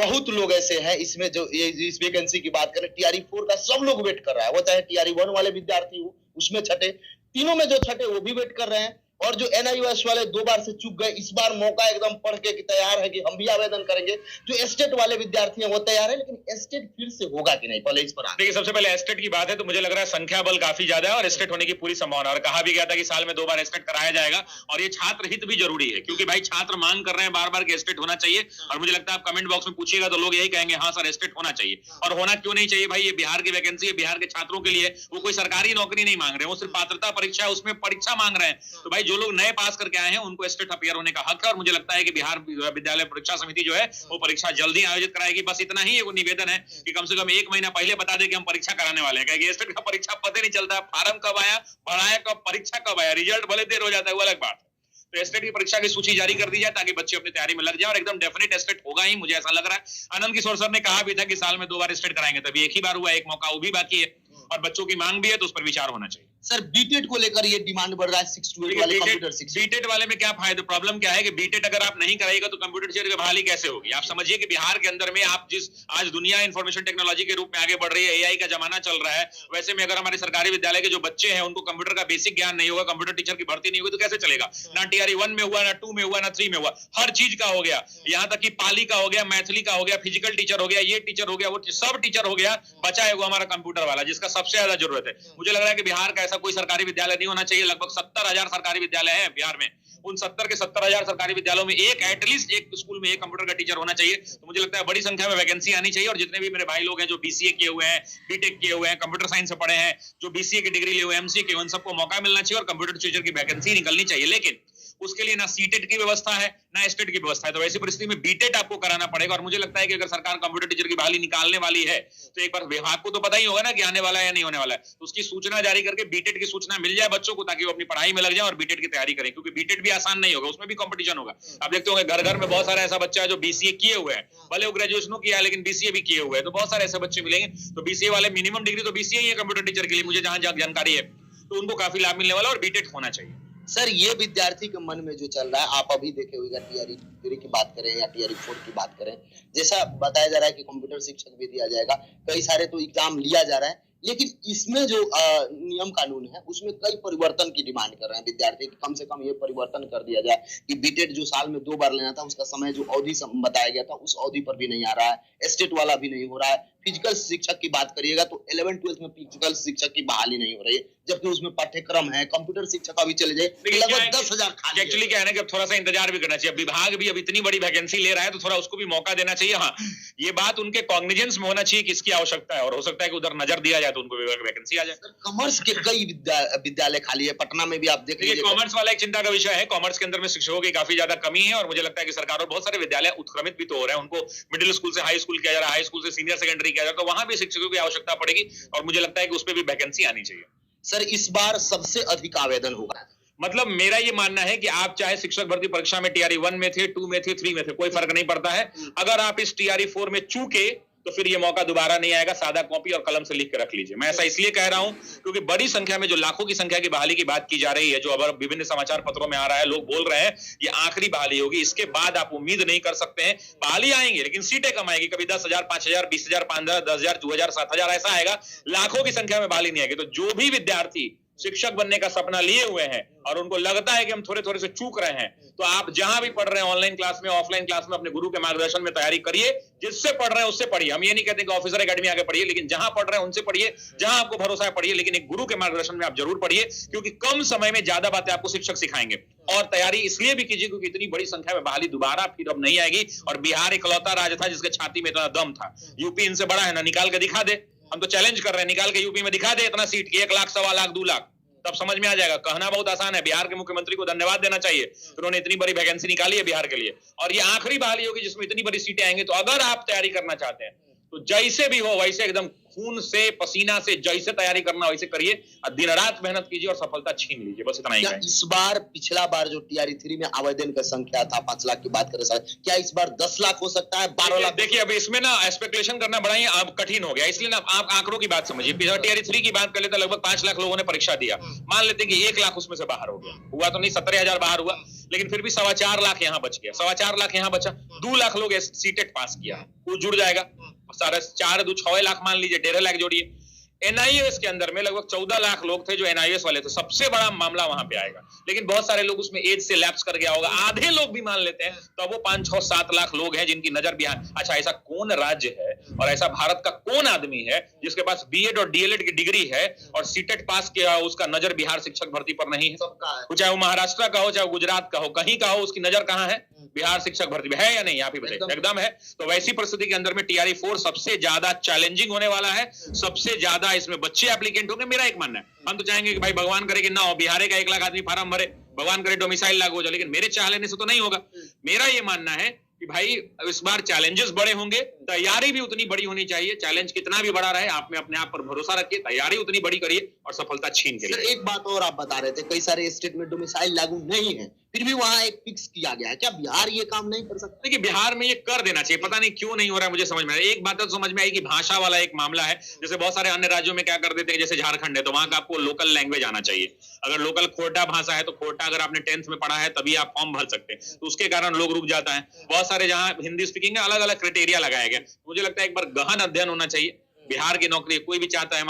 बहुत लोग ऐसे हैं इसमें जो इस वैकेंसी की बात करें, टीआरई 4 का सब लोग वेट कर रहा है, वो चाहे टीआरई 1 वाले विद्यार्थी हो, उसमें छठे, तीनों में जो छठे वो भी वेट कर रहे हैं। और जो एनआईओएस वाले 2 बार से चूक गए, इस बार मौका एकदम पढ़ के कि तैयार है कि हम भी आवेदन करेंगे। जो एस्टेट वाले विद्यार्थी हैं वो तैयार है, लेकिन एस्टेट फिर से होगा कि नहीं, पहले इस पर देखिए, सबसे पहले एस्टेट की बात है तो मुझे लग रहा है संख्या बल काफी ज्यादा है और एस्टेट होने की पूरी संभावना, और कहा भी गया था कि साल में 2 बार एस्टेट कराया जाएगा। और ये छात्र हित भी जरूरी है, क्योंकि भाई छात्र मांग कर रहे हैं बार बार कि एस्टेट होना चाहिए। और मुझे लगता है आप कमेंट बॉक्स में पूछिएगा तो लोग यही कहेंगे हाँ सर एस्टेट होना चाहिए। और होना क्यों नहीं चाहिए भाई, ये बिहार की वैकेंसी है, बिहार के छात्रों के लिए। वो कोई सरकारी नौकरी नहीं मांग रहे हैं, वो सिर्फ पात्रता परीक्षा है, उसमें परीक्षा मांग रहे हैं। तो भाई जो लोग नए पास करके आए हैं उनको एस्टेट अपियर होने का हक है। और मुझे लगता है कि बिहार विद्यालय परीक्षा समिति जो है वो परीक्षा जल्दी आयोजित कराएगी। बस इतना ही एक निवेदन है कि कम से कम 1 महीना पहले बता दे कि हम परीक्षा कराने वाले हैं, क्योंकि एस्टेट का परीक्षा पता नहीं चलता, फार्म कब आया, पढ़ाया कब, परीक्षा कब आया, रिजल्ट भले देर हो जाता है, वो अलग बात है। तो एस्टेट की परीक्षा की सूची जारी कर दी जाए ताकि बच्चे अपनी तैयारी में लग जाए, और एकदम डेफिनेट एस्टेट होगा ही, मुझे ऐसा लग रहा है। आनंद किशोर सर ने कहा भी था कि साल में 2 बार एस्टेट कराएंगे, तभी एक ही बार हुआ, एक मौका वो भी बाकी है और बच्चों की मांग भी है, तो उस पर विचार होना चाहिए। सर बीटेट को लेकर ये डिमांड बढ़ रहा है, 6 to 8 वाले कंप्यूटर 6। बीटेट वाले में क्या फायदा, प्रॉब्लम क्या है कि बीटेट अगर आप नहीं कराएगा तो कंप्यूटर टीचर की बहाली कैसे होगी। आप समझिए कि बिहार के अंदर में आप जिस आज दुनिया इंफॉर्मेशन टेक्नोलॉजी के रूप में आगे बढ़ रही है, एआई का जमाना चल रहा है, वैसे में अगर हमारे सरकारी विद्यालय के जो बच्चे हैं उनको कंप्यूटर का बेसिक ज्ञान नहीं होगा, कंप्यूटर टीचर की भर्ती नहीं होगी, तो कैसे चलेगा। ना टीआरई 1 में हुआ, ना 2 में हुआ, ना 3 में हुआ, हर चीज का हो गया। यहाँ तक कि पाली का हो गया, मैथिली का हो गया, फिजिकल टीचर हो गया, ये टीचर हो गया, वो सब टीचर हो गया, बचा है वो हमारा कंप्यूटर वाला, जिसका सबसे ज्यादा जरूरत है। मुझे लग रहा है कि बिहार का ऐसा कोई सरकारी विद्यालय नहीं होना चाहिए। लगभग 70,000 सरकारी विद्यालय हैं बिहार में, उन 70 के 70,000 सरकारी विद्यालयों में एटलीस्ट एक स्कूल में एक कंप्यूटर का टीचर होना चाहिए। तो मुझे लगता है बड़ी संख्या में वैकेंसी आनी चाहिए। और जितने भी मेरे भाई लोग हैं जो बीसीए किए हुए हैं, बीटेक किए हुए हैं, कंप्यूटर साइंस से पढ़े हैं, जो बीसीए की डिग्री लिए हुए, एमसीए के, उन सबको मौका मिलना चाहिए और कंप्यूटर टीचर की वैकेंसी निकलनी चाहिए। लेकिन उसके लिए ना सीटेट की व्यवस्था है ना एस्टेट की व्यवस्था है। तो ऐसी परिस्थिति में बीटेट आपको कराना पड़ेगा। और मुझे लगता है कि अगर सरकार कंप्यूटर टीचर की बहाली निकालने वाली है तो एक बार विभाग को तो पता ही होगा ना कि आने वाला है या नहीं होने वाला है, तो उसकी सूचना जारी करके बीटेट की सूचना मिल जाए बच्चों को, ताकि वो अपनी पढ़ाई में लग जाए और बीटेट की तैयारी करें। क्योंकि बीटेट भी आसान नहीं होगा, उसमें भी कंपटीशन होगा। आप देखते होंगे घर घर में बहुत सारा ऐसा बच्चा है जो बीसीए किए हुए हैं, भले वो ग्रेजुएशन किया है लेकिन बीसीए भी किए हुए हैं, तो बहुत सारे ऐसे बच्चे मिलेंगे। तो बीसीए वाले मिनिमम डिग्री तो बीसीए ही है कंप्यूटर टीचर के लिए, मुझे जहां जानकारी है, तो उनको काफी लाभ मिलने वाला और बीटेट होना चाहिए। सर ये विद्यार्थी के मन में जो चल रहा है, आप अभी देखे होगा टीआरई 3 की बात करें या टीआरई 4 की बात करें, जैसा बताया जा रहा है कि कंप्यूटर शिक्षक भी दिया जाएगा, कई सारे तो एग्जाम लिया जा रहा है, लेकिन इसमें जो नियम कानून है उसमें कई परिवर्तन की डिमांड कर रहे हैं विद्यार्थी कि कम से कम ये परिवर्तन कर दिया जाए कि बीटेट जो साल में 2 बार लेना था उसका समय जो अवधि बताया गया था उस अवधि पर भी नहीं आ रहा है, एस्टेट वाला भी नहीं हो रहा है। फिजिकल शिक्षक की बात करिएगा तो 11th-12th में फिजिकल शिक्षक की बहाली नहीं हो रही है, जबकि उसमें पाठ्यक्रम है। कंप्यूटर शिक्षक अभी चले जाए लगभग 10,000 खाली। एक्चुअली क्या है ना कि अब थोड़ा सा इंतजार भी करना चाहिए। विभाग भी अब इतनी बड़ी वैकेंसी ले रहा है तो थोड़ा उसको भी मौका देना चाहिए। हाँ, ये बात उनके कॉग्निजेंस में होना चाहिए कि इसकी आवश्यकता है, और हो सकता है कि उधर नजर दिया जाए तो उनको वैकेंसी आ जाए। कॉमर्स के कई विद्यालय खाली है, पटना में भी आप देख लीजिए। कॉमर्स वाला एक चिंता का विषय है, कॉमर्स के अंदर में शिक्षकों की काफी ज्यादा कमी है। और मुझे लगता है कि सरकार और बहुत सारे विद्यालय उत्क्रमित भी तो हो रहे हैं, उनको मिडिल स्कूल से हाई स्कूल किया जा रहा है, हाई स्कूल से सीनियर सेकेंडरी किया जा रहा है, तो वहां भी शिक्षकों की आवश्यकता पड़ेगी और मुझे लगता है कि उस पर भी वैकेंसी आनी चाहिए। सर इस बार सबसे अधिक आवेदन होगा, मतलब मेरा ये मानना है कि आप चाहे शिक्षक भर्ती परीक्षा में टीआरई 1 में थे, 2 में थे, 3 में थे, कोई फर्क नहीं पड़ता है। अगर आप इस टीआरई 4 में चूके तो फिर ये मौका दोबारा नहीं आएगा। सादा कॉपी और कलम से लिख के रख लीजिए। मैं ऐसा इसलिए कह रहा हूं क्योंकि बड़ी संख्या में जो लाखों की संख्या की बहाली की बात की जा रही है, जो अब विभिन्न समाचार पत्रों में आ रहा है, लोग बोल रहे हैं ये आखिरी बहाली होगी, इसके बाद आप उम्मीद नहीं कर सकते हैं। बहाली आएंगे लेकिन सीटें कम आएगी, कभी 10,000, 5,000, 20,000, 5,000, 10,000, 2,000, 7,000 ऐसा आएगा। लाखों की संख्या में बहाली नहीं आएगी। तो जो भी विद्यार्थी शिक्षक बनने का सपना लिए हुए हैं और उनको लगता है कि हम थोड़े थोड़े से चूक रहे हैं, तो आप जहां भी पढ़ रहे हैं, ऑनलाइन क्लास में, ऑफलाइन क्लास में, अपने गुरु के मार्गदर्शन में तैयारी करिए। जिससे पढ़ रहे हैं उससे पढ़िए। हम ये नहीं कहते कि ऑफिसर एकेडमी आगे पढ़िए, लेकिन जहां पढ़ रहे हैं उनसे पढ़िए, जहां आपको भरोसा है पढ़िए, लेकिन एक गुरु के मार्गदर्शन में आप जरूर पढ़िए, क्योंकि कम समय में ज्यादा बातें आपको शिक्षक सिखाएंगे। और तैयारी इसलिए भी कीजिए क्योंकि इतनी बड़ी संख्या में बहाली दोबारा फिर अब नहीं आएगी। और बिहार इकलौता राज्य था जिसके छाती में इतना दम था। यूपी इनसे बड़ा है ना, निकाल के दिखा दे। हम तो चैलेंज कर रहे हैं, निकाल के यूपी में दिखा दे इतना सीट, 1 लाख, 1.25 लाख, 2 लाख, तब समझ में आ जाएगा। कहना बहुत आसान है। बिहार के मुख्यमंत्री को धन्यवाद देना चाहिए, उन्होंने इतनी बड़ी वैकेंसी निकाली है बिहार के लिए। और ये आखिरी बहाली होगी जिसमें इतनी बड़ी सीटें आएंगी। तो अगर आप तैयारी करना चाहते हैं तो जैसे भी हो वैसे एकदम खून से पसीना से जैसे तैयारी करना वैसे करिए और दिन रात मेहनत कीजिए और सफलता छीन लीजिए, बस इतना ही क्या कहेंगे। इस बार पिछला बार जो टीआरई 3 में आवेदन का संख्या था 5 लाख की बात करें सर, क्या इस बार 10 लाख हो सकता है, 12 लाख? देखिए अभी इसमें ना स्पेकुलेशन करना बड़ा ही अब कठिन हो गया, इसलिए ना आप आंकड़ों की बात समझिए। टीआरई 3 की बात कर लेते लगभग 5 लाख लोगों ने परीक्षा दिया, मान लेते कि 1 लाख उसमें से बाहर हो गया, हुआ तो नहीं 17,000 बाहर हुआ, लेकिन फिर भी 4.25 लाख यहाँ बच गया, 4.25 लाख यहाँ बचा, 2 लाख लोग सीटेट पास किया, वो जुड़ जाएगा, 4.2 लाख मान लीजिए, 1.5 लाख जोड़िए। एनआईएस के अंदर में लगभग 14 लाख लोग थे जो एनआईएस वाले थे, सबसे बड़ा मामला वहां पे आएगा, लेकिन बहुत सारे लोग उसमें एज से लैप्स कर गया होगा, आधे लोग भी मान लेते हैं, तो वो 5, 6, 7 लाख लोग हैं जिनकी नजर बिहार। अच्छा, ऐसा कौन राज्य है और ऐसा भारत का कौन आदमी है जिसके पास बीएड और डीएलएड की डिग्री है और सीटेट पास किया, उसका नजर बिहार शिक्षक भर्ती पर नहीं है? सबका है। चाहे वो महाराष्ट्र का हो, चाहे वो गुजरात का हो, कहीं का हो, उसकी नजर कहाँ है? बिहार शिक्षक भर्ती में है या नहीं? आप ही बताइए। एकदम है। तो वैसी परिस्थिति के अंदर में टीआरई 4 सबसे ज्यादा चैलेंजिंग होने वाला है, सबसे ज्यादा इसमें बच्चे एप्लीकेंट होंगे। मेरा एक मानना है, हम तो चाहेंगे कि भाई भगवान करे कि ना हो, बिहार का 1 लाख आदमी फार्म भरे, भगवान करे डोमिसाइल लागू हो जाए, लेकिन मेरे चाह लेने से तो नहीं होगा। मेरा ये मानना है कि भाई इस बार चैलेंजेस बड़े होंगे, तैयारी भी उतनी बड़ी होनी चाहिए। चैलेंज कितना भी बड़ा रहे, आप में अपने आप पर भरोसा रखिए, तैयारी उतनी बड़ी करिए और सफलता छीन के सर लिए। एक बात और आप बता रहे थे, कई सारे स्टेट में डोमिसाइल लागू नहीं है, फिर भी वहां एक फिक्स किया गया है, क्या बिहार ये काम नहीं कर सकता? देखिए बिहार में ये कर देना चाहिए, पता नहीं क्यों नहीं हो रहा है, मुझे समझ में आ रहा है। एक बात तो समझ में आई कि भाषा वाला एक मामला है, जैसे बहुत सारे अन्य राज्यों में क्या कर देते हैं, जैसे झारखंड है तो वहां का आपको लोकल लैंग्वेज आना चाहिए। अगर लोकल खोटा भाषा है तो खोटा अगर आपने 10th में पढ़ा है तभी आप फॉर्म भर सकते हैं, तो उसके कारण लोग रुक जाता है। बहुत सारे जहां हिंदी स्पीकिंग है, अलग अलग क्राइटेरिया लगाया गया। मुझे लगता है एक बार गहन अध्ययन होना चाहिए। बिहार की नौकरी कोई भी चाहता है,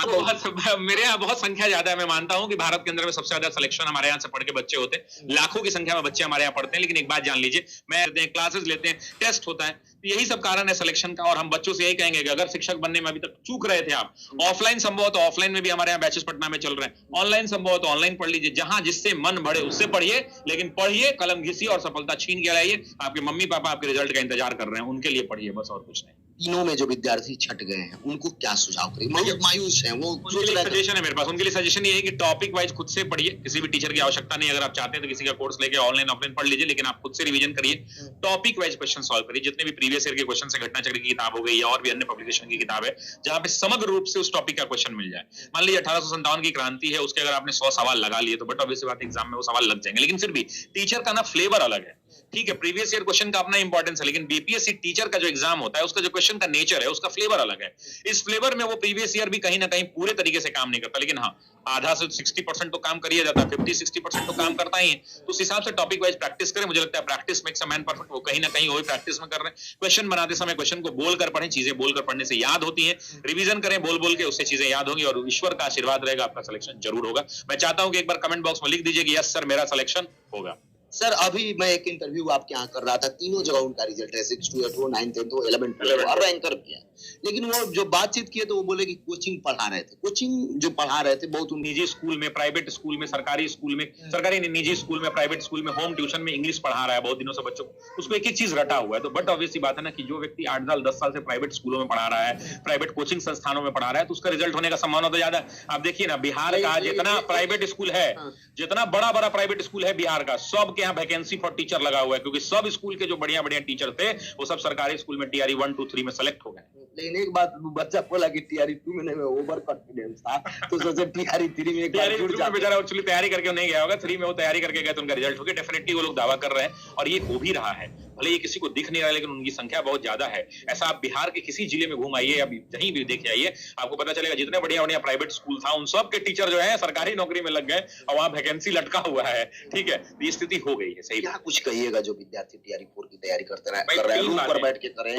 मेरे यहाँ बहुत संख्या ज्यादा है, मैं मानता हूँ कि भारत के अंदर में सबसे ज्यादा सिलेक्शन हमारे यहाँ से पढ़ के बच्चे होते हैं, लाखों की संख्या में बच्चे हमारे यहाँ पढ़ते हैं। लेकिन एक बात जान लीजिए, मैं क्लासेस लेते हैं, टेस्ट होता है, यही सब कारण है सिलेक्शन का। और हम बच्चों से यही कहेंगे कि अगर शिक्षक बनने में अभी तक चूक रहे थे आप, ऑफलाइन संभव तो ऑफलाइन में भी हमारे यहाँ बैचेस पटना में चल रहे हैं, ऑनलाइन संभव तो ऑनलाइन पढ़ लीजिए, जहां जिससे मन बढ़े उससे पढ़िए, लेकिन पढ़िए, कलम घिसिए और सफलता छीन के लाइए। आपके मम्मी पापा आपके रिजल्ट का इंतजार कर रहे हैं, उनके लिए पढ़िए, बस और कुछ नहीं। तीनों में जो विद्यार्थी छट गए हैं उनको क्या सुझाव करें? मायूस है वो, उनके लिए सजेशन है मेरे पास, उनके लिए सजेशन ये है कि टॉपिक वाइज खुद से पढ़िए, किसी भी टीचर की आवश्यकता नहीं। अगर आप चाहते हैं तो किसी का कोर्स लेके ऑनलाइन ऑफलाइन पढ़ लीजिए, लेकिन आप खुद से रिवीजन करिए, टॉपिक वाइज क्वेश्चन सॉल्व करिए। जितने भी प्रीवियस ईयर के क्वेश्चन है, घटना चक्र की किताब हो गई या और भी अन्य पब्लिकेशन की किताब है, जहां पे समग्र रूप से उस टॉपिक का क्वेश्चन मिल जाए। मान लीजिए 1857 की क्रांति है, उसके अगर आपने 100 सवाल लगा लिए तो बट ऑब्वियस बात एग्जाम में वो सवाल लग जाएंगे, लेकिन फिर भी टीचर का ना फ्लेवर अलग है। ठीक है, प्रीवियस ईयर क्वेश्चन का अपना इंपॉर्टेंस है, लेकिन बीपीएससी टीचर का जो एग्जाम होता है उसका जो क्वेश्चन का नेचर है, उसका फ्लेवर अलग है। इस फ्लेवर में वो प्रीवियस ईयर भी कहीं ना कहीं पूरे तरीके से काम नहीं करता, लेकिन हाँ आधा से 60% तो काम कर ही जाता है, 50-60% तो काम करता ही है। तो उस हिसाब से टॉपिक वाइज प्रैक्टिस करें। मुझे लगता है practice makes a man perfect, वो कहीं ना कहीं वही प्रैक्टिस में कर रहे हैं। क्वेश्चन बनाते समय क्वेश्चन को बोल कर पढ़ें, चीजें बोल कर पढ़ने से याद होती है। रिवीजन करें बोल बोल के, उससे चीजें याद होंगी और ईश्वर का आशीर्वाद रहेगा, आपका सिलेक्शन जरूर होगा। मैं चाहता हूं कि एक बार कमेंट बॉक्स में लिख दीजिए कि यस सर मेरा सिलेक्शन होगा। सर अभी मैं एक इंटरव्यू आपके यहाँ कर रहा था, तीनों जगह उनका रिजल्ट है, 6 to 8 हो, 9, 10 हो, 11, 12 और रैंकर किया, लेकिन वो जो बातचीत किए तो वो बोले कि कोचिंग पढ़ा रहे थे, कोचिंग जो पढ़ा रहे थे बहुत निजी स्कूल में, प्राइवेट स्कूल में, सरकारी स्कूल में, सरकारी निजी स्कूल में, प्राइवेट स्कूल में, होम ट्यूशन में इंग्लिश पढ़ा रहा है बहुत दिनों से बच्चों को, उसको एक एक चीज रटा हुआ है। तो बट ऑब्वियस बात है ना कि जो व्यक्ति 8 साल 10 साल से प्राइवेट स्कूलों में पढ़ा रहा है, प्राइवेट कोचिंग संस्थानों में पढ़ा रहा है, तो उसका रिजल्ट होने का संभावना तो ज्यादा। आप देखिए ना बिहार का जितना प्राइवेट स्कूल है, जितना बड़ा बड़ा प्राइवेट स्कूल है बिहार का, सब के यहाँ वैकेंसी फॉर टीचर लगा हुआ है, क्योंकि सब स्कूल के जो बढ़िया बढ़िया टीचर थे वो सब सरकारी स्कूल में टीआरई 1, 2, 3 में सेलेक्ट हो गए। लेकिन एक बात बच्चा बोला कि टीआरई 2 में नहीं, ओवर कॉन्फिडेंस था, तो सोचे टीआरई 3 में एक बार जुड़ जाए। बेचारा एक्चुअली तैयारी करके नहीं गया होगा, 3 में वो तैयारी करके गए तो उनका रिजल्ट हो गया। डेफिनेटली वो लोग दावा कर रहे हैं और ये हो भी रहा है, भले ये किसी को दिख नहीं रहा, लेकिन उनकी संख्या बहुत ज्यादा है। ऐसा आप बिहार के किसी जिले में घूम आइए या कहीं भी देख आइए, आपको पता चलेगा जितने बढ़िया बढ़िया प्राइवेट स्कूल था उन सब के टीचर जो है सरकारी नौकरी में लग गए और वहां वैकेंसी लटका हुआ है। ठीक है, ये स्थिति हो गई है। सही क्या कुछ कहिएगा जो विद्यार्थी टीआरई 4 की तैयारी करते रहे, कर रहे हैं, रूम पर बैठ के करें?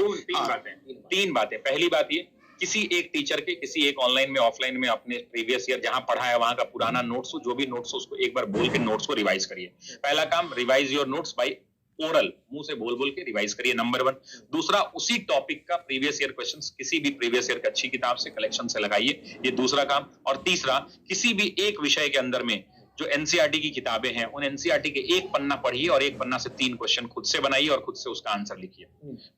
तीन बातें। पहली बात ये, किसी एक टीचर के किसी एक ऑनलाइन में ऑफलाइन में अपने प्रीवियस ईयर जहां पढ़ा है वहां का पुराना नोट्स, जो भी नोट्स उसको एक बार बोल के नोट्स को रिवाइज करिए। पहला काम, revise your notes by oral, मुंह से बोल बोल के रिवाइज करिए, नंबर 1। दूसरा, उसी टॉपिक का प्रीवियस ईयर क्वेश्चंस किसी भी प्रीवियस ईयर की अच्छी किताब से कलेक्शन से लगाइए, ये दूसरा काम। और तीसरा, किसी भी एक विषय के अंदर में जो एनसीईआरटी की किताबें हैं, उन एनसीईआरटी के एक पन्ना पढ़िए और एक पन्ना से 3 क्वेश्चन खुद से बनाइए और खुद से उसका आंसर लिखिए।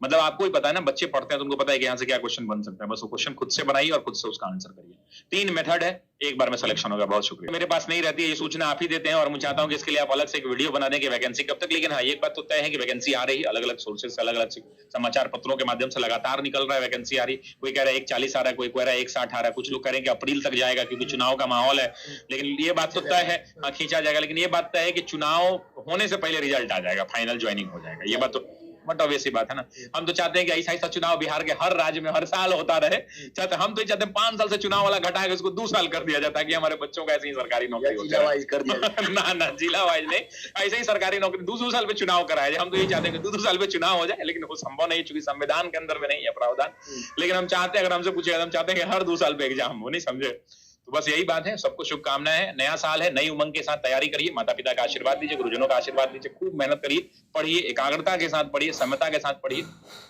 मतलब आपको ही पता है ना, बच्चे पढ़ते हैं तो उनको पता है कि यहाँ से क्या क्वेश्चन बन सकता है, बस वो क्वेश्चन खुद से बनाइए और खुद से उसका आंसर करिए। 3 मेथड है, एक बार में सिलेक्शन होगा। बहुत शुक्रिया। मेरे पास नहीं रहती है, ये सूचना आप ही देते हैं और मैं चाहता हूँ कि इसके लिए आप अलग से एक वीडियो बना दें कि वैकेंसी कब तक। लेकिन हाँ, एक बात तो तय है कि वैकेंसी आ रही है, अलग अलग सोर्सेज से, अलग अलग समाचार पत्रों के माध्यम से लगातार निकल रहा है, वैकेंसी आ रही। कोई कह रहा है 140 आ रहा है, कोई कह रहा है 160 आ रहा है, कुछ लोग कह रहे हैं कि अप्रैल तक जाएगा क्योंकि चुनाव का माहौल है। लेकिन ये बात तो तय है, हाँ खींचा जाएगा, लेकिन ये बात तय है कि चुनाव होने से पहले रिजल्ट आ जाएगा, फाइनल ज्वाइनिंग हो जाएगा। ये बात तो बट ऑब्वियस बात है ना। हम तो चाहते हैं कि ऐसा चुनाव बिहार के हर राज्य में हर साल होता रहे। चाहते हम तो चाहते हैं 5 साल से चुनाव वाला घटा के उसको 2 साल कर दिया जाता है कि हमारे बच्चों का ऐसे ही सरकारी नौकरी हो जाए। कर दिया ना जिला वाइज नहीं, ऐसे ही सरकारी नौकरी 2 साल पे चुनाव कराया जाए। हम तो ये चाहते हैं कि 2 साल पे चुनाव हो जाए, लेकिन वो संभव नहीं चूंकि संविधान के अंदर में नहीं है प्रावधान। लेकिन हम चाहते हैं, अगर हमसे पूछेगा, हम चाहते हैं कि हर 2 साल पे एग्जाम हो, नहीं समझे। तो बस यही बात है। सबको शुभकामनाएं हैं, नया साल है, नई उमंग के साथ तैयारी करिए, माता पिता का आशीर्वाद लीजिए, गुरुजनों का आशीर्वाद लीजिए, खूब मेहनत करिए, पढ़िए, एकाग्रता के साथ पढ़िए, समता के साथ पढ़िए,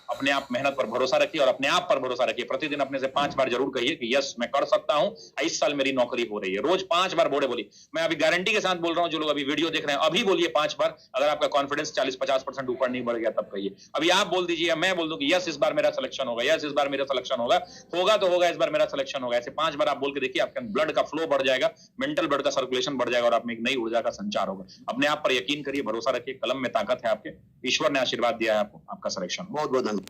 अपने आप मेहनत पर भरोसा रखिए और अपने आप पर भरोसा रखिए। प्रतिदिन अपने से 5 बार जरूर कहिए कि यस मैं कर सकता हूं, इस साल मेरी नौकरी हो रही है। रोज 5 बार बोले बोलिए। मैं अभी गारंटी के साथ बोल रहा हूं, जो लोग अभी वीडियो देख रहे हैं अभी बोलिए 5 बार। अगर आपका कॉन्फिडेंस 40-50% ऊपर नहीं बढ़ गया तब कहिए। अभी आप बोल दीजिए, मैं बोल दूं कि यस इस बार मेरा सिलेक्शन होगा, यस इस बार मेरा सिलेक्शन होगा, होगा तो होगा, इस बार मेरा सिलेक्शन होगा। ऐसे 5 बार आप बोल के देखिए, आपके ब्लड का फ्लो बढ़ जाएगा, मेंटल ब्लड का सर्कुलेशन बढ़ जाएगा और आप में एक नई ऊर्जा का संचार होगा। अपने आप पर यकीन करिए, भरोसा रखिए, कलम में ताकत है आपके, ईश्वर ने आशीर्वाद दिया है आपको, आपका सिलेक्शन। बहुत बहुत धन्यवाद।